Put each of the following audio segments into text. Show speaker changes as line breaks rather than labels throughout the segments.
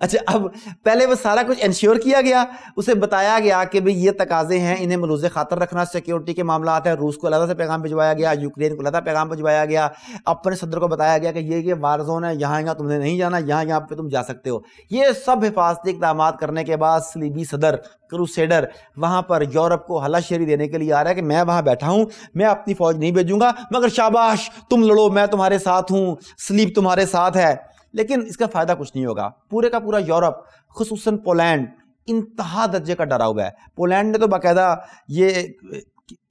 اچھا اب پہلے وہ سارا کچھ انشور کیا گیا, اسے بتایا گیا کہ بھئی یہ تقاضے ہیں, انہیں ملوز خاطر رکھنا, سیکیورٹی کے معاملات ہیں, روس کو علیحدہ سے پیغام بھجوایا گیا, یوکرین کو علیحدہ پیغام بھجوایا گیا, اپنے صدر کو بتایا گیا کہ یہ وار زون ہے, یہاں تم نے نہیں جانا, یہاں پہ تم جا سکتے ہو. یہ سب حفاظتی اقدامات کرنے کے بعد صلیبی صدر کروسیڈر وہاں پر یورپ کو ہلا شیری دینے کے لیے آ رہا ہے کہ میں وہاں بیٹھا ہوں, میں اپنی فوج نہیں بھیجوں گا, مگر شاباش تم لڑو, میں تمہارے ساتھ ہوں, صلیب تمہارے ساتھ ہے. لیکن اس کا فائدہ کچھ نہیں ہوگا. پورے کا پورا یورپ خصوصاً پولینڈ انتہا درجے کا ڈرا ہوا ہے. پولینڈ نے تو باقاعدہ یہ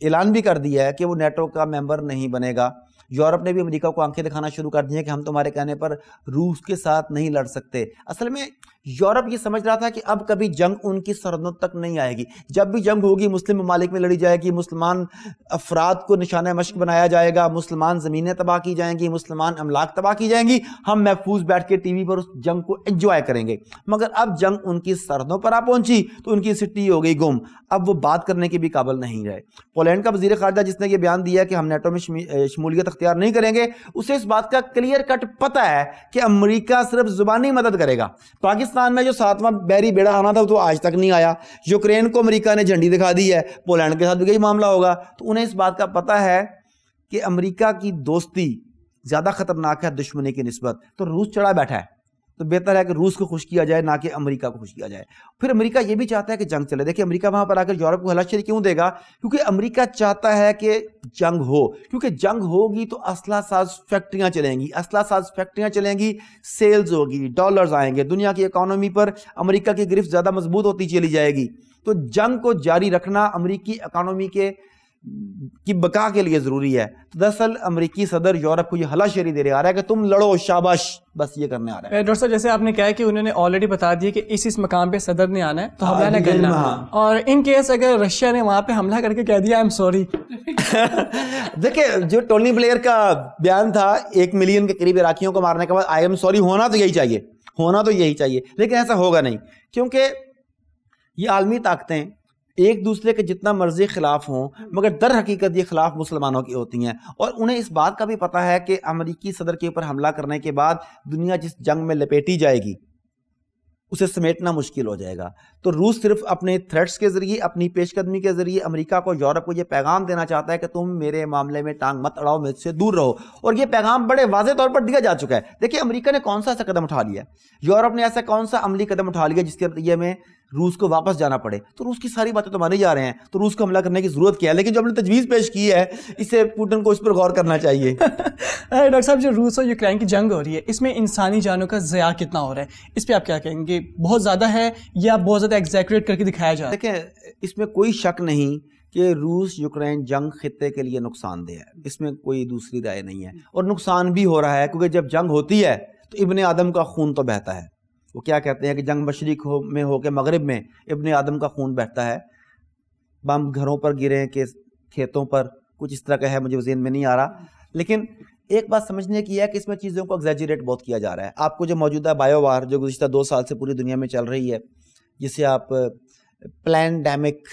اعلان بھی کر دیا ہے کہ وہ نیٹو کا ممبر نہیں بنے گا. یورپ نے بھی امریکہ کو آنکھیں دکھانا شروع کر دی ہیں کہ ہم تمہارے کہنے پر روس کے ساتھ نہیں لڑ سکتے. اصل میں یورپ یہ سمجھ رہا تھا کہ اب کبھی جنگ ان کی سرحدوں تک نہیں آئے گی. جب بھی جنگ ہوگی مسلم ممالک میں لڑی جائے گی, مسلمان افراد کو نشانہ مشق بنایا جائے گا, مسلمان زمینیں تباہ کی جائیں گی, مسلمان املاک تباہ کی جائیں گی, ہم محفوظ بیٹھ کے ٹی وی پر اس جنگ کو انجوائے کریں گے. مگر اب جنگ ان کی سرحدوں پر آ پہنچی تو ان کی سٹی ہو گئی گم, اب وہ بات کرنے کے بھی قابل نہیں رہے. پولینڈ کا وزیر خارجہ جس نے یہ بیان دیا کہ ہم نیٹو میں شمولیت اختیار نہیں کریں گے, اسے اس بات کا کلیئر کٹ پتہ ہے کہ امریکہ صرف زبانی مدد کرے گا. پاکستان میں جو 7واں بحری بیڑا آنا تھا تو آج تک نہیں آیا. یوکرین کو امریکہ نے جھنڈی دکھا دی ہے, پولینڈ کے ساتھ بھی یہی معاملہ ہوگا. تو انہیں اس بات کا پتہ ہے کہ امریکہ کی دوستی زیادہ خطرناک ہے دشمنی کی نسبت. تو روس چڑھا بیٹھا ہے, تو بہتر ہے کہ روس کو خوش کیا جائے نہ کہ امریکہ کو خوش کیا جائے. پھر امریکہ یہ بھی چاہتا ہے کہ جنگ چلے. دیکھیں امریکہ وہاں پر آ کر یورپ کو ہلاشیری کیوں دے گا؟ کیونکہ امریکہ چاہتا ہے کہ جنگ ہو, کیونکہ جنگ ہوگی تو اسلحہ ساز فیکٹریاں چلیں گی, اسلحہ ساز فیکٹریاں چلیں گی, سیلز ہوگی, ڈالرز آئیں گے, دنیا کی اکانومی پر امریکہ کی گرفت زیادہ مضبوط ہوتی چلی جائے گی. تو جنگ کو جاری رکھنا امریکی اکانومی کی بقا کے لیے ضروری ہے. دراصل امریکی صدر یورپ کو یہ ہلا شیری دے رہا ہے کہ تم لڑو, شاباش, بس یہ کرنے آ رہا ہے.
ڈاکٹر صاحب جیسے آپ نے کہا کہ انہوں نے آلریڈی بتا دیا کہ اس مقام پہ صدر نے آنا ہے تو حملہ نہ کرنا, اور ان کیس اگر رشیا نے وہاں پہ حملہ کر کے کہہ دیا آئی ایم سوری.
دیکھیں جو ٹونی بلیئر کا بیان تھا 1 ملین کے قریب عراقیوں کو مارنے کے بعد, آئی ایم سوری ہونا تو یہی چاہیے, لیکن ایسا ہوگا نہیں, کیونکہ یہ عالمی طاقتیں ایک دوسرے کے جتنا مرضی خلاف ہوں مگر در حقیقت یہ خلاف مسلمانوں کی ہوتی ہیں, اور انہیں اس بات کا بھی پتہ ہے کہ امریکی صدر کے اوپر حملہ کرنے کے بعد دنیا جس جنگ میں لپیٹی جائے گی اسے سمیٹنا مشکل ہو جائے گا. تو روس صرف اپنے تھریٹس کے ذریعے, اپنی پیش قدمی کے ذریعے امریکہ کو, یورپ کو یہ پیغام دینا چاہتا ہے کہ تم میرے معاملے میں ٹانگ مت اڑاؤ, مجھ سے دور رہو. اور یہ پیغام بڑے واضح طور پر دیا جا چکا ہے. دیکھیں امریکہ نے کون سا ایسا قدم اٹھا لیا, یورپ نے ایسا کون سا عملی قدم اٹھا لیا جس کے نتیجے میں روس کو واپس جانا پڑے. تو روس کی ساری باتیں تو مانے جا رہے ہیں, تو روس کو حملہ کرنے کی ضرورت کیا ہے؟ لیکن جو ہم نے تجویز پیش کی ہے اسے پوٹن کو اس پر غور کرنا چاہیے.
ڈاکٹر صاحب جو روس اور یوکرین کی جنگ ہو رہی ہے اس میں انسانی جانوں کا ضیاع کتنا ہو رہا ہے, اس پہ آپ کیا کہیں گے؟ بہت زیادہ ہے یا بہت زیادہ ایگزیکریٹ کر کے دکھایا جا رہا ہے؟
دیکھیں اس میں کوئی شک نہیں کہ روس یوکرین جنگ خطے کے لیے نقصان دہ ہے, اس میں کوئی دوسری رائے نہیں ہے. اور نقصان بھی ہو رہا ہے کیونکہ جب جنگ ہوتی ہے تو ابن آدم کا خون تو بہتا ہے. وہ کیا کہتے ہیں کہ جنگ مشرق میں ہو کے مغرب میں ابن آدم کا خون بہتا ہے. بم گھروں پر گرے کہ کھیتوں پر, کچھ اس طرح کا ہے, مجھے ذہن میں نہیں آ رہا. لیکن ایک بات سمجھنے کی ہے کہ اس میں چیزوں کو ایگزیجریٹ بہت کیا جا رہا ہے. آپ کو جو موجودہ بایو وار جو گزشتہ 2 سال سے پوری دنیا میں چل رہی ہے, جسے آپ پلینڈیمک,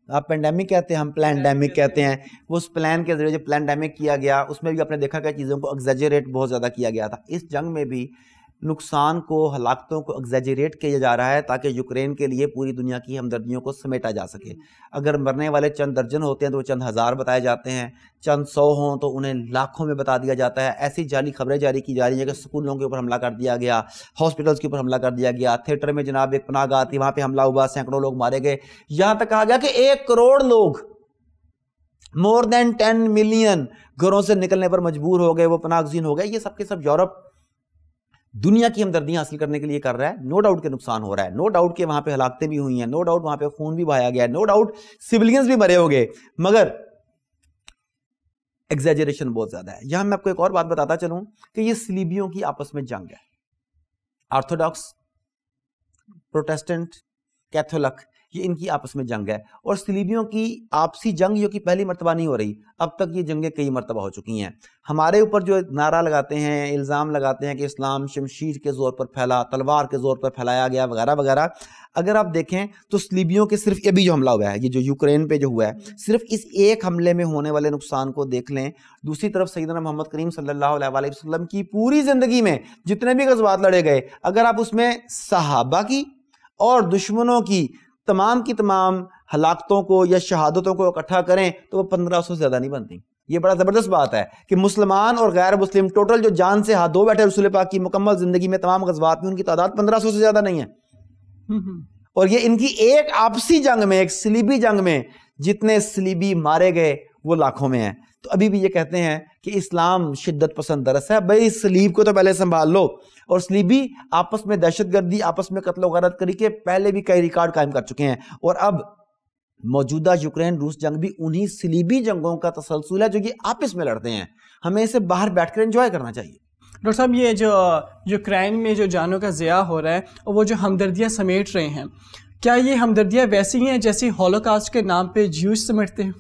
آپ پینڈیمک کہتے ہیں, ہم پلینڈیمک کہتے ہیں, وہ اس پلان کے ذریعے جو پلینڈیمک کیا گیا اس میں بھی آپ نے دیکھا کہ چیزوں کو ایگزیجریٹ بہت زیادہ کیا گیا تھا. اس جنگ میں بھی نقصان کو, ہلاکتوں کو ایگزیجریٹ کیا جا رہا ہے تاکہ یوکرین کے لیے پوری دنیا کی ہمدردیوں کو سمیٹا جا سکے. اگر مرنے والے چند درجن ہوتے ہیں تو وہ چند ہزار بتائے جاتے ہیں, چند 100 ہوں تو انہیں لاکھوں میں بتا دیا جاتا ہے. ایسی جعلی خبریں جاری کی جا رہی ہیں کہ اسکولوں کے اوپر حملہ کر دیا گیا, ہاسپٹلس کے اوپر حملہ کر دیا گیا, تھیٹر میں جناب ایک پناہ گاہ تھی وہاں پہ حملہ ہوا, سینکڑوں لوگ مارے گئے. یہاں تک کہا گیا کہ 1 کروڑ لوگ, مور دین 10 ملین گھروں سے نکلنے پر مجبور ہو گئے, وہ پناہ گزین ہو گئے. یہ سب کے سب یورپ دنیا کی ہمدردیاں حاصل کرنے کے لیے کر رہا ہے. نو ڈاؤٹ کہ نقصان ہو رہا ہے, نو ڈاؤٹ کہ وہاں پہ ہلاکتیں بھی ہوئی ہیں, نو ڈاؤٹ وہاں پہ خون بھی بہایا گیا ہے, نو ڈاؤٹ سیولینز بھی مرے ہو گئے, مگر ایگزیجریشن بہت زیادہ ہے. یہاں میں آپ کو ایک اور بات بتاتا چلوں کہ یہ صلیبیوں کی آپس میں جنگ ہے. آرتھوڈاکس, پروٹیسٹنٹ, کیتھولک, یہ ان کی آپس میں جنگ ہے. اور صلیبیوں کی آپسی جنگ جو کہ پہلی مرتبہ نہیں ہو رہی, اب تک یہ جنگیں کئی مرتبہ ہو چکی ہیں. ہمارے اوپر جو نعرہ لگاتے ہیں, الزام لگاتے ہیں کہ اسلام شمشیر کے زور پر پھیلا, تلوار کے زور پر پھیلایا گیا وغیرہ وغیرہ, اگر آپ دیکھیں تو صلیبیوں کے صرف ابھی جو حملہ ہوا ہے, یہ جو یوکرین پہ جو ہوا ہے, صرف اس ایک حملے میں ہونے والے نقصان کو دیکھ لیں. دوسری طرف سیدنا محمد کریم صلی اللہ علیہ وسلم کی پوری زندگی میں جتنے بھی غزوات لڑے گئے, اگر آپ اس میں صحابہ کی اور دشمنوں کی تمام ہلاکتوں کو یا شہادتوں کو اکٹھا کریں تو وہ 1500 سے زیادہ نہیں بنتی. یہ بڑا زبردست بات ہے کہ مسلمان اور غیر مسلم ٹوٹل جو جان سے ہاتھ دھو بیٹھے رسول پاک کی مکمل زندگی میں تمام غزوات میں, ان کی تعداد 1500 سے زیادہ نہیں ہے. اور یہ ان کی ایک آپسی جنگ میں, ایک صلیبی جنگ میں جتنے صلیبی مارے گئے وہ لاکھوں میں ہیں. تو ابھی بھی یہ کہتے ہیں کہ اسلام شدت پسند درس ہے. بھائی صلیب کو تو پہلے سنبھال لو. اور صلیبی آپس میں دہشت گردی, آپس میں قتل و غارت کری کے پہلے بھی کئی ریکارڈ قائم کر چکے ہیں. اور اب موجودہ یوکرین روس جنگ بھی انہی صلیبی جنگوں کا تسلسل ہے جو یہ آپس میں لڑتے ہیں. ہمیں اسے باہر بیٹھ کر انجوائے کرنا چاہیے.
ڈاکٹر صاحب, یہ جو یوکرین میں جو جانوں کا ضیاع ہو رہا ہے اور وہ جو ہمدردیاں سمیٹ رہے ہیں, کیا یہ ہمدردیاں ویسی ہیں جیسی ہولوکاسٹ کے نام پہ جیوش سمیٹتے ہیں؟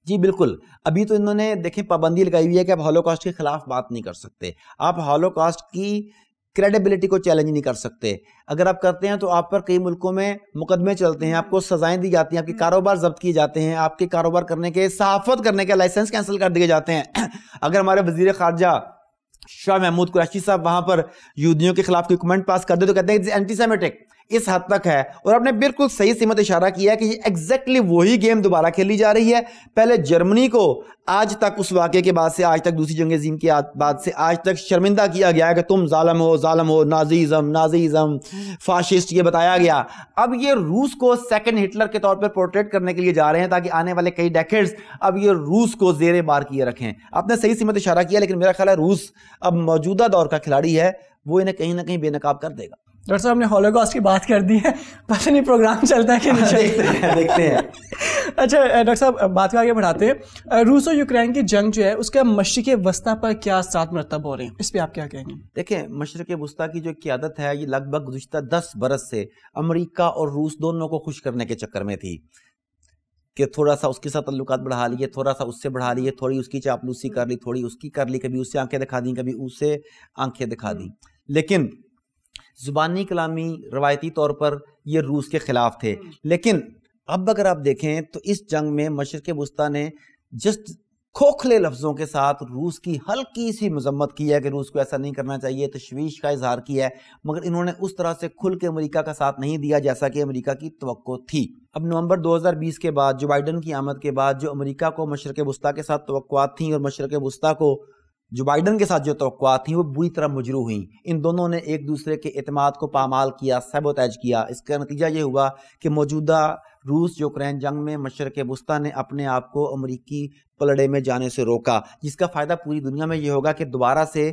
جی بالکل. ابھی تو انہوں نے دیکھیں پابندی لگائی ہوئی ہے کہ آپ ہولوکاسٹ کے خلاف بات نہیں کر سکتے, آپ ہولوکاسٹ کی کریڈیبلٹی کو چیلنج نہیں کر سکتے. اگر آپ کرتے ہیں تو آپ پر کئی ملکوں میں مقدمے چلتے ہیں, آپ کو سزائیں دی جاتی ہیں, آپ کے کاروبار ضبط کیے جاتے ہیں, آپ کے کاروبار کرنے کے, صحافت کرنے کے لائسنس کینسل کر دیے جاتے ہیں. اگر ہمارے وزیر خارجہ شاہ محمود قریشی صاحب وہاں پر یہودیوں کے خلاف کوئی کمنٹ پاس کر دے تو کہتے ہیں اینٹی سیمیٹک. اس حد تک ہے. اور آپ نے بالکل صحیح سمت اشارہ کیا ہے کہ یہ ایگزیکٹلی وہی گیم دوبارہ کھیلی جا رہی ہے. پہلے جرمنی کو آج تک, اس واقعے کے بعد سے آج تک, دوسری جنگ عظیم کے بعد سے آج تک شرمندہ کیا گیا ہے کہ تم ظالم ہو, نازیزم, فاشسٹ, یہ بتایا گیا. اب یہ روس کو سیکنڈ ہٹلر کے طور پر پورٹریٹ کرنے کے لیے جا رہے ہیں تاکہ آنے والے کئی ڈیکیڈز اب یہ روس کو زیر بار کیے رکھیں. آپ نے صحیح سمت اشارہ کیا, لیکن میرا خیال ہے روس اب موجودہ دور کا کھلاڑی ہے, وہ انہیں کہیں نہ کہیں بے نقاب کر دے گا.
ڈاکٹر صاحب نے ہولوکاسٹ کی بات کر دی ہے, پتہ نہیں پروگرام چلتا ہے کہ نہیں چلتا.
دیکھتے ہیں.
اچھا ڈاکٹر صاحب, بات کو آگے بڑھاتے ہیں. روس اور یوکرین کی جنگ جو ہے اس کا مشرق وسطیٰ پر کیا اثرات مرتب ہو رہے ہیں, اس پہ آپ کیا کہیں گے؟
دیکھیں, مشرق وسطیٰ کی جو قیادت ہے یہ لگ بھگ گزشتہ 10 برس سے امریکہ اور روس دونوں کو خوش کرنے کے چکر میں تھی کہ تھوڑا سا اس کے ساتھ تعلقات بڑھا لیے, تھوڑا سا اس سے بڑھا لیے, تھوڑی اس کی چاپلوسی کر لی, تھوڑی اس کی کر لی, کبھی اس سے آنکھیں دکھا دیں, کبھی اس سے آنکھیں دکھا دیں. لیکن زبانی کلامی روایتی طور پر یہ روس کے خلاف تھے. لیکن اب اگر آپ دیکھیں تو اس جنگ میں مشرق وسطیٰ نے جسٹ کھوکھلے لفظوں کے ساتھ روس کی ہلکی سی مذمت کی ہے کہ روس کو ایسا نہیں کرنا چاہیے, تشویش کا اظہار کیا ہے, مگر انہوں نے اس طرح سے کھل کے امریکہ کا ساتھ نہیں دیا جیسا کہ امریکہ کی توقع تھی. اب نومبر 2020 کے بعد, جو بائیڈن کی آمد کے بعد, جو امریکہ کو مشرق وسطیٰ کے ساتھ توقعات تھیں اور مشرق وسطیٰ کو جو بائیڈن کے ساتھ جو توقعات تھیں وہ بری طرح مجروح ہوئیں. ان دونوں نے ایک دوسرے کے اعتماد کو پامال کیا, سیبوتیج کیا. اس کا نتیجہ یہ ہوا کہ موجودہ روس یوکرین جنگ میں مشرق وسطیٰ نے اپنے آپ کو امریکی پلڑے میں جانے سے روکا, جس کا فائدہ پوری دنیا میں یہ ہوگا کہ دوبارہ سے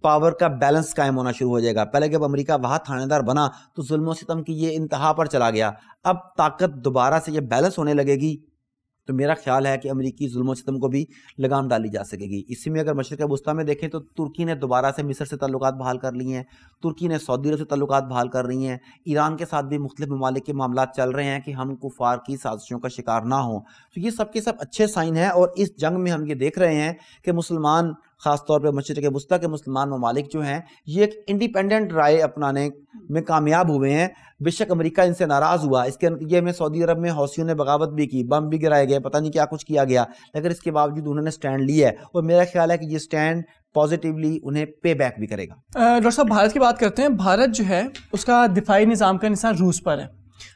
پاور کا بیلنس قائم ہونا شروع ہو جائے گا. پہلے جب امریکہ وہاں تھانے دار بنا تو ظلم و ستم کی یہ انتہا پر چلا گیا. اب طاقت دوبارہ سے یہ بیلنس ہونے لگے گی تو میرا خیال ہے کہ امریکی ظلم و ستم کو بھی لگام ڈالی جا سکے گی. اسی میں اگر مشرق وسطیٰ میں دیکھیں تو ترکی نے دوبارہ سے مصر سے تعلقات بحال کر لیے ہیں, ترکی نے سعودی عرب سے تعلقات بحال کر رہی ہیں, ایران کے ساتھ بھی مختلف ممالک کے معاملات چل رہے ہیں کہ ہم کفار کی سازشوں کا شکار نہ ہوں. تو یہ سب کے سب اچھے سائن ہیں. اور اس جنگ میں ہم یہ دیکھ رہے ہیں کہ مسلمان, خاص طور پہ مشرق وسطیٰ کے مسلمان ممالک جو ہیں یہ ایک انڈیپینڈنٹ رائے اپنانے میں کامیاب ہوئے ہیں. بے شک امریکہ ان سے ناراض ہوا, اس کے نتیجے میں سعودی عرب میں حوثیوں نے بغاوت بھی کی, بم بھی گرائے گئے, پتہ نہیں کیا کچھ کیا گیا, لیکن اس کے باوجود انہوں نے سٹینڈ لیا ہے. اور میرا خیال ہے کہ یہ سٹینڈ پازیٹیولی انہیں پے بیک بھی کرے گا.
ڈاکٹر صاحب بھارت کی بات کرتے ہیں. بھارت جو ہے اس کا دفاعی نظام کا انحصار روس پر ہے,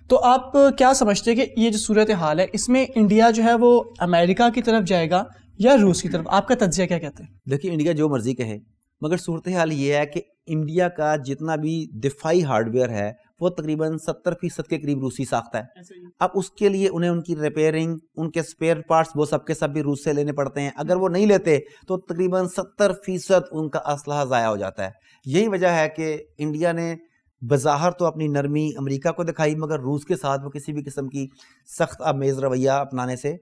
تو آپ کیا سمجھتے ہیں کہ یہ جو صورتحال ہے اس میں انڈیا جو ہے وہ امریکہ کی طرف جائے گا یا روس کی طرف؟ آپ کا تجزیہ کیا کہتے ہیں؟
دیکھیے, انڈیا جو مرضی کہے, مگر صورتحال یہ ہے کہ انڈیا کا جتنا بھی دفاعی ہارڈ ویئر ہے وہ تقریباً 70% کے قریب روسی ساختہ ہے. اب اس کے لیے انہیں ان کی ریپیئرنگ, ان کے اسپیئر پارٹس وہ سب کے سب بھی روس سے لینے پڑتے ہیں. اگر وہ نہیں لیتے تو تقریباً 70% ان کا اسلحہ ضائع ہو جاتا ہے. یہی وجہ ہے کہ انڈیا نے بظاہر تو اپنی نرمی امریکہ کو دکھائی, مگر روس کے ساتھ وہ کسی بھی قسم کی سخت آمیز رویہ اپنانے سے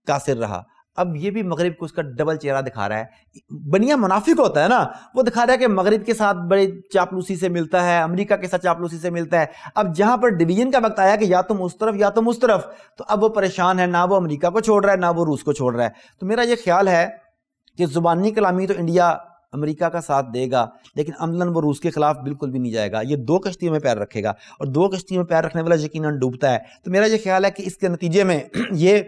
قاصر رہا. اب یہ بھی مغرب کو اس کا ڈبل چہرہ دکھا رہا ہے. بنیا منافق ہوتا ہے نا, وہ دکھا رہا ہے کہ مغرب کے ساتھ بڑے چاپلوسی سے ملتا ہے, امریکہ کے ساتھ چاپلوسی سے ملتا ہے. اب جہاں پر ڈویژن کا وقت آیا کہ یا تم اس طرف یا تم اس طرف, تو اب وہ پریشان ہے, نہ وہ امریکہ کو چھوڑ رہا ہے نہ وہ روس کو چھوڑ رہا ہے. تو میرا یہ خیال ہے کہ زبانی کلامی تو انڈیا امریکہ کا ساتھ دے گا, لیکن عملاً وہ روس کے خلاف بالکل بھی نہیں جائے گا. یہ 2 کشتیوں میں پیر رکھے گا, اور 2 کشتیوں میں پیر رکھنے والا یقیناً ڈوبتا ہے. تو میرا یہ خیال ہے کہ اس کے نتیجے میں یہ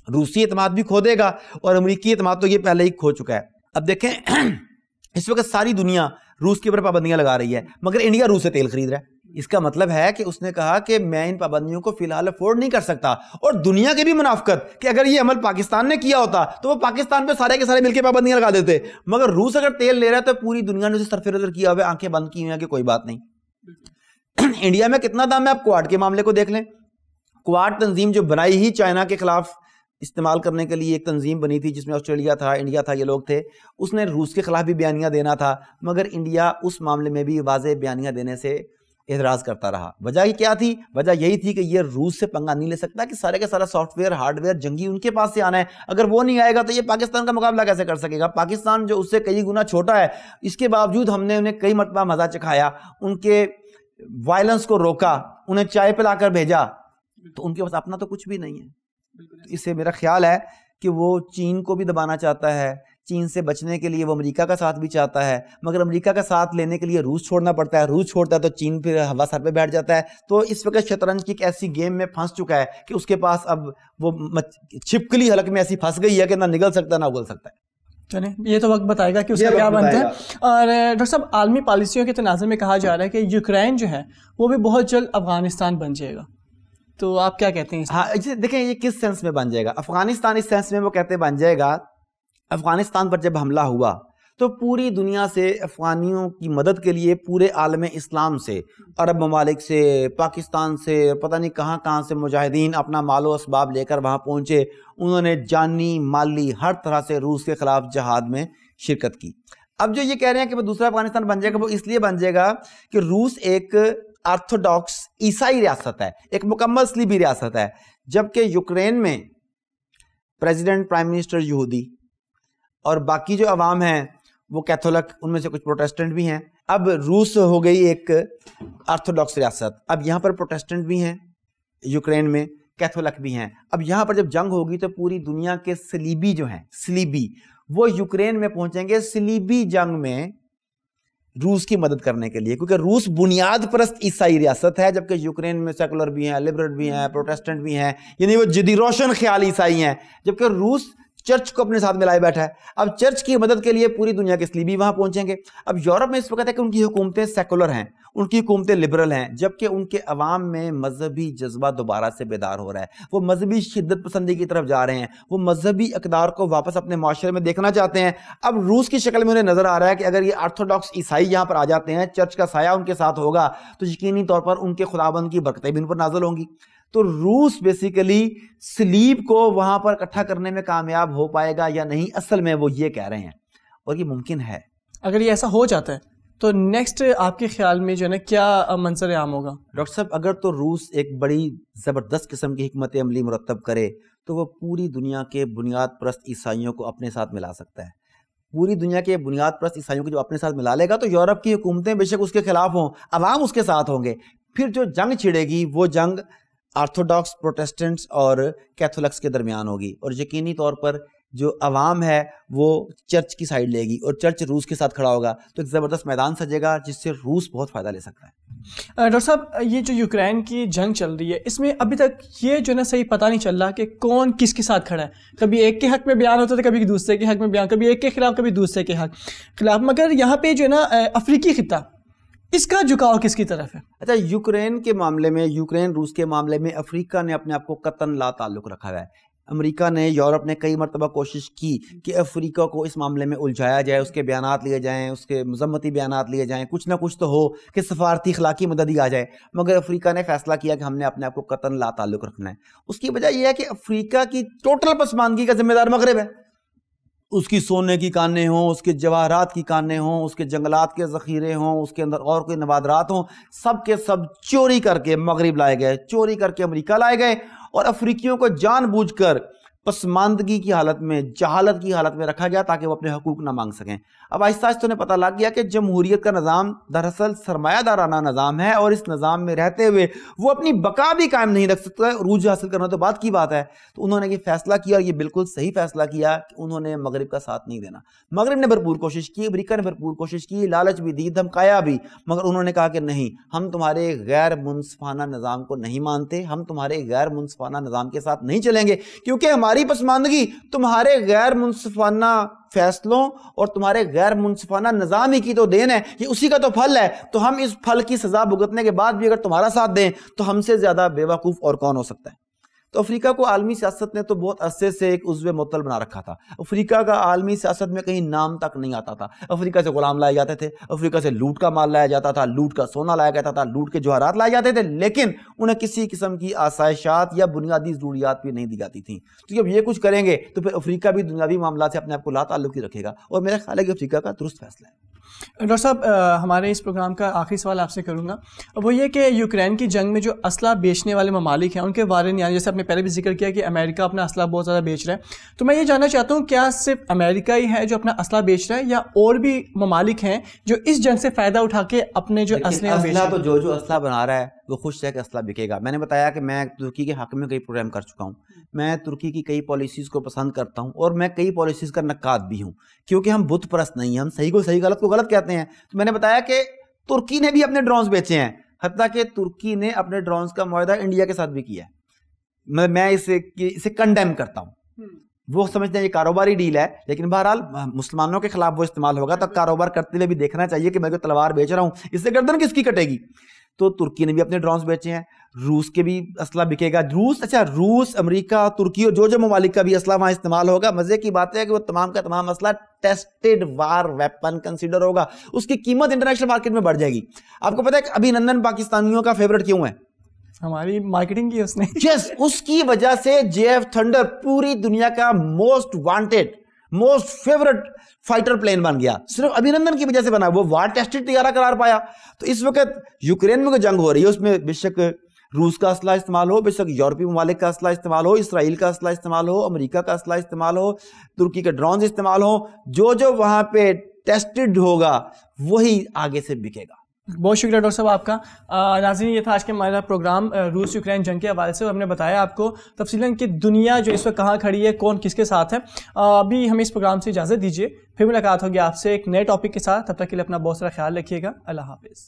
روسی اعتماد بھی کھو دے گا, اور امریکی اعتماد تو یہ پہلے ہی کھو چکا ہے. اب دیکھیں اس وقت ساری دنیا روس کے اوپر پابندیاں لگا رہی ہے, مگر انڈیا روس سے تیل خرید رہا ہے. اس کا مطلب ہے کہ اس نے کہا کہ میں ان پابندیوں کو فی الحال افورڈ نہیں کر سکتا. اور دنیا کی بھی منافقت کہ اگر یہ عمل پاکستان نے کیا ہوتا تو وہ پاکستان پہ سارے کے سارے مل کے پابندیاں لگا دیتے, مگر روس اگر تیل لے رہا ہے تو پوری دنیا نے اسے صرف نظر کیا ہوا ہے, آنکھیں بند کی ہوئی ہیں کہ کوئی بات نہیں. انڈیا میں کتنا دام ہے, آپ کوارڈ کے معاملے کو دیکھ لیں. کوارڈ تنظیم جو بنائی ہی چائنا کے خلاف استعمال کرنے کے لیے ایک تنظیم بنی تھی, جس میں آسٹریلیا تھا, انڈیا تھا, یہ لوگ تھے. اس نے روس کے خلاف بھی بیانیہ دینا تھا, مگر انڈیا اس معاملے میں بھی واضح بیانیہ دینے سے اعتراض کرتا رہا. وجہ ہی کیا تھی؟ وجہ یہی تھی کہ یہ روس سے پنگا نہیں لے سکتا کہ سارے کا سارا سافٹ ویئر ہارڈ ویئر جنگی ان کے پاس سے آنا ہے. اگر وہ نہیں آئے گا تو یہ پاکستان کا مقابلہ کیسے کر سکے گا؟ پاکستان جو اس سے کئی گنا چھوٹا ہے, اس کے باوجود ہم نے انہیں کئی مرتبہ مزہ چکھایا, ان کے وائلنس کو روکا, انہیں چائے پلا کر بھیجا, تو ان کے پاس اپنا تو کچھ بھی نہیں ہے. اس سے میرا خیال ہے کہ وہ چین کو بھی دبانا چاہتا ہے. چین سے بچنے کے لیے وہ امریکہ کا ساتھ بھی چاہتا ہے, مگر امریکہ کا ساتھ لینے کے لیے روس چھوڑنا پڑتا ہے. روس چھوڑتا ہے تو چین پھر ہوا سر پہ بیٹھ جاتا ہے. تو اس وقت شطرنج کی ایک ایسی گیم میں پھنس چکا ہے کہ اس کے پاس اب وہ چھپکلی حلق میں ایسی پھنس گئی ہے کہ نہ نگل سکتا نہ اگل سکتا ہے.
چلیں یہ تو وقت بتائے گا کہ اس کا کیا بنتا ہے. اور ڈاکٹر صاحب, عالمی پالیسیوں کے تناظر میں کہا جا رہا ہے کہ یوکرین جو ہے وہ بھی بہت جلد افغانستان بن جائے گا, تو آپ کیا کہتے ہیں؟
ہاں دیکھیں یہ کس سینس میں بن جائے گا. افغانستان اس سینس میں وہ کہتے بن جائے گا, افغانستان پر جب حملہ ہوا تو پوری دنیا سے افغانیوں کی مدد کے لیے پورے عالم اسلام سے, عرب ممالک سے, پاکستان سے, پتہ نہیں کہاں کہاں سے مجاہدین اپنا مال و اسباب لے کر وہاں پہنچے. انہوں نے جانی مالی ہر طرح سے روس کے خلاف جہاد میں شرکت کی. اب جو یہ کہہ رہے ہیں کہ وہ دوسرا افغانستان بن جائے گا, وہ اس لیے بن جائے گا کہ روس ایک آرتھوڈاکس عیسائی ریاست ہے, ایک مکمل صلیبی ریاست ہے, جبکہ یوکرین میں پریزیڈنٹ پرائم منسٹر یہودی اور باقی جو عوام ہیں وہ کیتھولک, ان میں سے کچھ پروٹیسٹنٹ بھی ہیں. اب روس ہو گئی ایک آرتھوڈاکس ریاست, اب یہاں پر پروٹیسٹنٹ بھی ہیں یوکرین میں, کیتھولک بھی ہیں. اب یہاں پر جب جنگ ہوگی تو پوری دنیا کے صلیبی جو ہیں, صلیبی, وہ یوکرین میں پہنچیں گے صلیبی جنگ میں روس کی مدد کرنے کے لیے, کیونکہ روس بنیاد پرست عیسائی ریاست ہے, جبکہ یوکرین میں سیکولر بھی ہیں, لبرل بھی ہیں, پروٹیسٹنٹ بھی ہیں, یعنی وہ جدی روشن خیال عیسائی ہیں, جبکہ روس چرچ کو اپنے ساتھ ملائے بیٹھا ہے. اب چرچ کی مدد کے لیے پوری دنیا کے صلیبی وہاں پہنچیں گے. اب یورپ میں اس وقت ہے کہ ان کی حکومتیں سیکولر ہیں, ان کی حکومتیں لبرل ہیں, جبکہ ان کے عوام میں مذہبی جذبہ دوبارہ سے بیدار ہو رہا ہے. وہ مذہبی شدت پسندی کی طرف جا رہے ہیں, وہ مذہبی اقدار کو واپس اپنے معاشرے میں دیکھنا چاہتے ہیں. اب روس کی شکل میں انہیں نظر آ رہا ہے کہ اگر یہ آرتھوڈاکس عیسائی یہاں پر آ جاتے ہیں, چرچ کا سایہ ان کے ساتھ ہوگا, تو یقینی طور پر ان کے خداوند کی برکتیں بھی ان پر نازل ہوں گی. تو روس بیسیکلی صلیب کو وہاں پر اکٹھا کرنے میں کامیاب ہو پائے گا یا نہیں, اصل میں وہ یہ کہہ رہے ہیں, اور یہ ممکن ہے.
اگر یہ ایسا ہو جاتا ہے تو نیکسٹ آپ کے خیال میں جو ہے نا کیا منظر عام ہوگا؟
ڈاکٹر صاحب, اگر تو روس ایک بڑی زبردست قسم کی حکمت عملی مرتب کرے تو وہ پوری دنیا کے بنیاد پرست عیسائیوں کو اپنے ساتھ ملا سکتا ہے. پوری دنیا کے بنیاد پرست عیسائیوں کو جو اپنے ساتھ ملا لے گا تو یورپ کی حکومتیں بے شک اس کے خلاف ہوں, عوام اس کے ساتھ ہوں گے. پھر جو جنگ چھڑے گی وہ جنگ آرتھوڈاکس, پروٹیسٹنٹس اور کیتھولکس کے درمیان ہوگی, اور یقینی طور پر جو عوام ہے وہ چرچ کی سائڈ لے گی اور چرچ روس کے ساتھ کھڑا ہوگا. تو ایک زبردست میدان سجے گا جس سے روس بہت فائدہ لے سکتا ہے.
ڈاکٹر صاحب, یہ جو یوکرین کی جنگ چل رہی ہے اس میں ابھی تک یہ جو ہے نا صحیح پتہ نہیں چل رہا کہ کون کس کے ساتھ کھڑا ہے. کبھی ایک کے حق میں بیان ہوتا تھا, کبھی دوسرے کے حق میں بیان, کبھی ایک کے خلاف کبھی دوسرے کے خلاف. مگر یہاں پہ جو ہے نا افریقی خطہ, اس کا جھکاؤ کس کی طرف ہے؟
اچھا, یوکرین کے معاملے میں, یوکرین روس کے معاملے میں افریقہ نے اپنے آپ کو قطعاً لا تعلق رکھا ہوا ہے. امریکہ نے, یورپ نے کئی مرتبہ کوشش کی کہ افریقہ کو اس معاملے میں الجھایا جائے, اس کے بیانات لیے جائیں, اس کے مذمتی بیانات لیے جائیں, کچھ نہ کچھ تو ہو کہ سفارتی اخلاقی مدد ہی آ جائے. مگر افریقہ نے فیصلہ کیا کہ ہم نے اپنے آپ کو قطعاً لا تعلق رکھنا ہے. اس کی وجہ یہ ہے کہ افریقہ کی ٹوٹل پسماندگی کا ذمہ دار مغرب ہے. اس کی سونے کی کانیں ہوں, اس کے جواہرات کی کانیں ہوں, اس کے جنگلات کے ذخیرے ہوں, اس کے اندر اور کوئی نوادرات ہوں, سب کے سب چوری کر کے مغرب لائے گئے, چوری کر کے امریکہ لائے گئے, اور افریقیوں کو جان بوجھ کر پسماندگی کی حالت میں، جہالت کی حالت میں رکھا گیا تاکہ وہ اپنے حقوق نہ مانگ سکیں۔ اب آہستہ آہستہ انہیں پتہ لگ گیا کہ جمہوریت کا نظام دراصل سرمایہ دارانہ نظام ہے، اور اس نظام میں رہتے ہوئے وہ اپنی بقا بھی قائم نہیں رکھ سکتا، عروج حاصل کرنا تو بات کی بات ہے۔ تو انہوں نے یہ فیصلہ کیا، اور یہ بالکل صحیح فیصلہ کیا کہ انہوں نے مغرب کا ساتھ نہیں دینا۔ مغرب نے بھرپور کوشش کی، امریکہ نے بھرپور کوشش کی، لالچ بھی دی، دھمکایا بھی، مگر انہوں نے کہا کہ نہیں، ہم تمہارے غیر منصفانہ نظام کو نہیں مانتے، ہم تمہارے غیر منصفانہ نظام کے ساتھ نہیں چلیں گے، کیونکہ ہماری پسماندگی تمہارے غیر منصفانہ فیصلوں اور تمہارے غیر منصفانہ نظام ہی کی تو دین ہے، یہ اسی کا تو پھل ہے۔ تو ہم اس پھل کی سزا بھگتنے کے بعد بھی اگر تمہارا ساتھ دیں تو ہم سے زیادہ بے وقوف اور کون ہو سکتا ہے۔ تو افریقہ کو عالمی سیاست نے تو بہت عرصے سے ایک عضو معطل بنا رکھا تھا۔ افریقہ کا عالمی سیاست میں کہیں نام تک نہیں آتا تھا۔ افریقہ سے غلام لائے جاتے تھے، افریقہ سے لوٹ کا مال لایا جاتا تھا، لوٹ کا سونا لایا جاتا تھا، لوٹ کے جوہرات لائے جاتے تھے، لیکن انہیں کسی قسم کی آسائشات یا بنیادی ضروریات بھی نہیں دی جاتی تھیں۔ تو جب یہ کچھ کریں گے تو پھر افریقہ بھی دنیاوی معاملات سے اپنے آپ کو لا تعلق ہی رکھے گا، اور میرا خیال ہے کہ افریقہ کا درست فیصلہ ہے۔
ڈاکٹر صاحب، ہمارے اس پروگرام کا آخری سوال آپ سے کروں گا، وہ یہ کہ یوکرین کی جنگ میں جو اسلحہ بیچنے والے ممالک ہیں ان کے بارے میں، جیسے آپ نے پہلے بھی ذکر کیا کہ امریکہ اپنا اسلحہ بہت زیادہ بیچ رہا ہے، تو میں یہ جاننا چاہتا ہوں کیا صرف امریکہ ہی ہے جو اپنا اسلحہ بیچ رہا ہے، یا اور بھی ممالک ہیں جو اس جنگ سے فائدہ اٹھا کے اپنے جو
اسلحہ تو جو اسلحہ بنا رہا ہے وہ خوش ہے کہ اسلحہ بکے گا۔ میں نے بتایا کہ میں ترکی کے حق میں کئی پروگرام کر چکا ہوں، میں ترکی کی کئی پالیسیز کو پسند کرتا ہوں، اور میں کئی پالیسیز کا نقاد بھی ہوں، کیونکہ ہم بت پرست نہیں ہیں، ہم صحیح کو صحیح، غلط کو غلط کہتے ہیں۔ تو میں نے بتایا کہ ترکی نے بھی اپنے ڈرونز بیچے ہیں، حتیٰ کہ ترکی نے اپنے ڈرونز کا معاہدہ انڈیا کے ساتھ بھی کیا ہے۔ میں اسے کنڈیم کرتا ہوں۔ وہ سمجھتے ہیں یہ کاروباری ڈیل ہے، لیکن بہرحال مسلمانوں کے خلاف وہ استعمال ہوگا، تو کاروبار کرتے ہوئے بھی دیکھنا چاہیے کہ میں کوئی تلوار بیچ رہا ہوں، اس سے گردن کس کی کٹے گی۔ تو ترکی نے بھی اپنے ڈرونز بیچے ہیں، روس کے بھی اسلحہ بکے گا، روس، امریکہ، ترکی اور جو ممالک کا بھی اسلحہ وہاں استعمال ہوگا۔ مزے کی بات ہے کہ وہ تمام کا تمام اسلحہ ٹیسٹڈ وار ویپن کنسیڈر ہوگا، اس کی قیمت انٹرنیشنل مارکیٹ میں بڑھ جائے گی۔ آپ کو پتہ ہے کہ ابھینندن پاکستانیوں کا فیورٹ کیوں ہے؟
ہماری مارکیٹنگ کی اس نے
اس کی وجہ سے JF تھنڈر پوری دنیا کا most wanted, most favourite fighter plane بن گیا، صرف ابھینندن کی وجہ سے بنا۔ وہ وار ٹیسٹڈ طیارہ قرار پایا۔ تو اس وقت یوکرین میں جو جنگ ہو رہی ہے اس میں بے شک روس کا اسلحہ استعمال ہو، بے شک یورپی ممالک کا اسلحہ استعمال ہو، اسرائیل کا اسلحہ استعمال ہو، امریکہ کا اسلحہ استعمال ہو، ترکی کے ڈرونز استعمال ہو، جو وہاں پہ ٹیسٹڈ ہوگا وہی آگے سے بکے گا۔
بہت شکریہ ڈاکٹر صاحب آپ کا۔ ناظرین، یہ تھا آج کے ہمارا پروگرام روس یوکرین جنگ کے حوالے سے، اور ہم نے بتایا آپ کو تفصیلاً کہ دنیا جو اس وقت کہاں کھڑی ہے، کون کس کے ساتھ ہے۔ ابھی ہمیں اس پروگرام سے اجازت دیجیے، پھر ملاقات ہوگی آپ سے ایک نئے ٹاپک کے ساتھ۔ تب تک کے لیے اپنا بہت سارا خیال رکھیے گا۔ اللہ حافظ۔